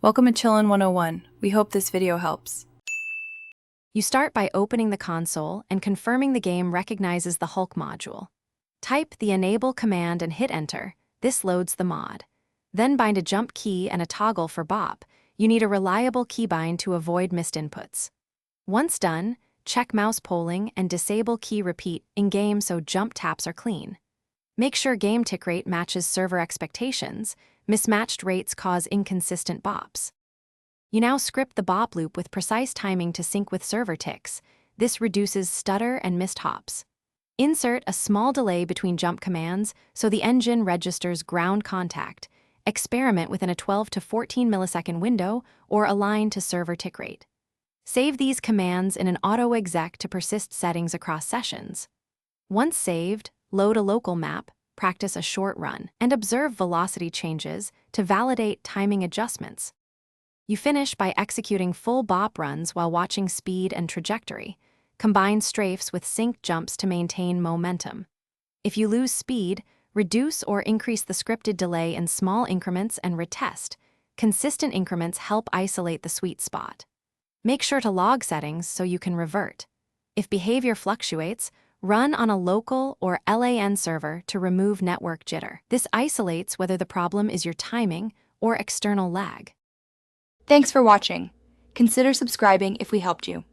Welcome to Chillin' 101. We hope this video helps. You start by opening the console and confirming the game recognizes the Hulk module. Type the enable command and hit enter. This loads the mod. Then bind a jump key and a toggle for Bhop. You need a reliable keybind to avoid missed inputs. Once done, check mouse polling and disable key repeat in-game so jump taps are clean. Make sure game tick rate matches server expectations. Mismatched rates cause inconsistent bops. You now script the bop loop with precise timing to sync with server ticks. This reduces stutter and missed hops. Insert a small delay between jump commands so the engine registers ground contact. Experiment within a 12 to 14 millisecond window or align to server tick rate. Save these commands in an auto-exec to persist settings across sessions. Once saved, load a local map, practice a short run, and observe velocity changes to validate timing adjustments. You finish by executing full bop runs while watching speed and trajectory. Combine strafes with sync jumps to maintain momentum. If you lose speed, reduce or increase the scripted delay in small increments and retest. Consistent increments help isolate the sweet spot. Make sure to log settings so you can revert. If behavior fluctuates, run on a local or LAN server to remove network jitter. This isolates whether the problem is your timing or external lag. Thanks for watching. Consider subscribing if we helped you.